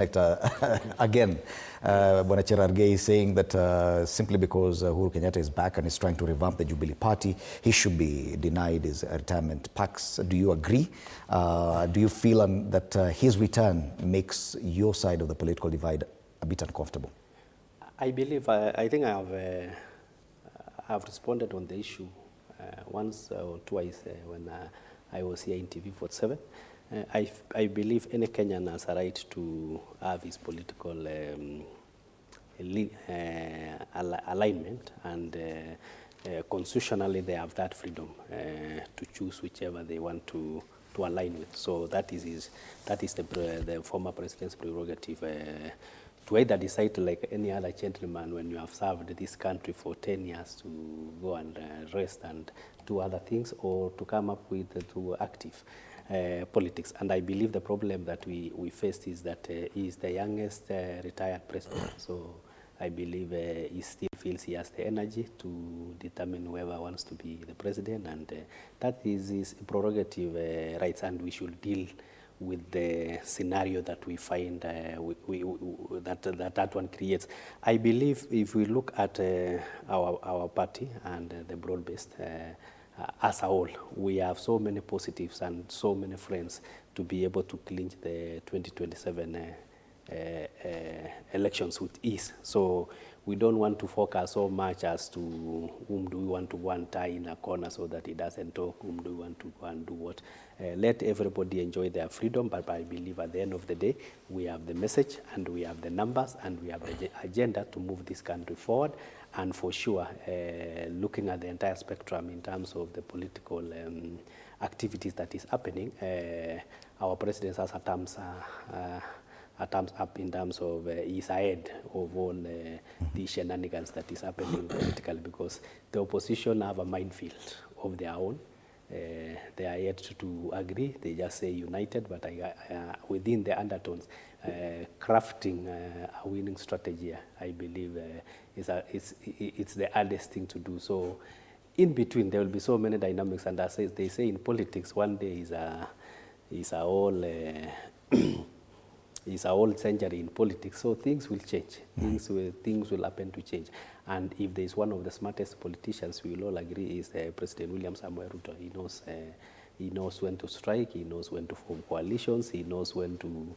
Again, Bwana Cherargei is saying that simply because Uhuru Kenyatta is back and is trying to revamp the Jubilee Party, he should be denied his retirement packs. Do you agree? Do you feel that his return makes your side of the political divide a bit uncomfortable? I believe, I think I have responded on the issue once or twice when I was here in TV 47. I believe any Kenyan has a right to have his political alignment, and constitutionally they have that freedom to choose whichever they want to align with. So that is the former president's prerogative to either decide, like any other gentleman, when you have served this country for 10 years, to go and rest and do other things, or to come up with to active politics. And I believe the problem that we faced is that he is the youngest retired president. So I believe he still feels he has the energy to determine whoever wants to be the president, and that is his prerogative rights, and we should deal with the scenario that we find that one creates. I believe if we look at our party and the broad-based as a whole, we have so many positives and so many friends to be able to clinch the 2027 elections with ease. So we don't want to focus so much as to whom do we want to go and tie in a corner so that he doesn't talk, whom do we want to go and do what. Let everybody enjoy their freedom, but I believe at the end of the day, we have the message and we have the numbers and we have the agenda to move this country forward. And for sure, looking at the entire spectrum in terms of the political activities that is happening, our president has a thumbs up in terms of he's ahead of all the shenanigans that is happening politically, because the opposition have a minefield of their own. They are yet to agree. They just say united, but within the undertones, crafting a winning strategy, I believe it's the hardest thing to do. So in between, there will be so many dynamics, and as they say in politics, one day is a whole century in politics, so things will change. Things will happen to change. And if there is one of the smartest politicians, we will all agree, is President William Samoei Ruto. He knows when to strike, he knows when to form coalitions, he knows when to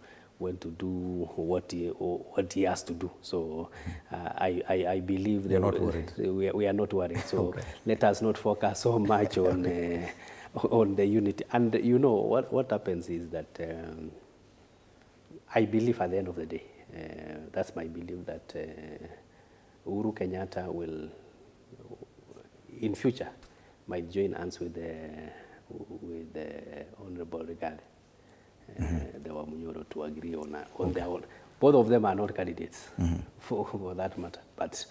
do what he has to do. So I believe you're not worried. We are not worried. So okay. Let us not focus so much on the unity. And you know what happens is that I believe at the end of the day, that's my belief, that Uhuru Kenyatta will, in future, might join hands with the Honorable Regard, the Wamunyoro, to agree on their own. Both of them are not candidates for that matter, but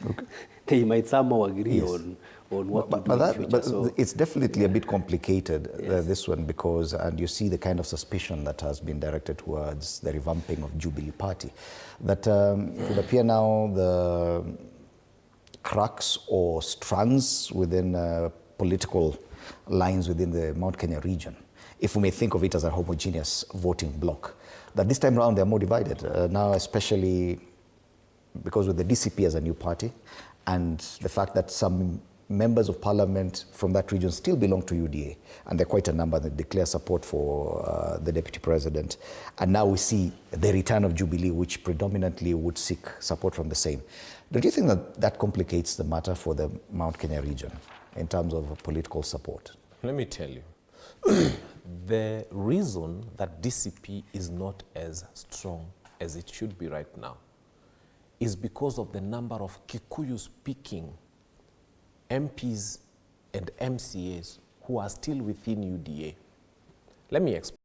they might somehow agree on what to do in the future. But so, it's definitely a bit complicated, this one, because, and you see the kind of suspicion that has been directed towards the revamping of Jubilee Party, that it would appear now the cracks or strands within political lines within the Mount Kenya region, if we may think of it as a homogeneous voting bloc, that this time around they're more divided. Now, especially because with the DCP as a new party, and the fact that some members of parliament from that region still belong to UDA, and they're quite a number that declare support for the deputy president. And now we see the return of Jubilee, which predominantly would seek support from the same. Don't you think that that complicates the matter for the Mount Kenya region in terms of political support? Let me tell you. The reason that DCP is not as strong as it should be right now is because of the number of Kikuyu-speaking MPs and MCAs who are still within UDA. Let me explain.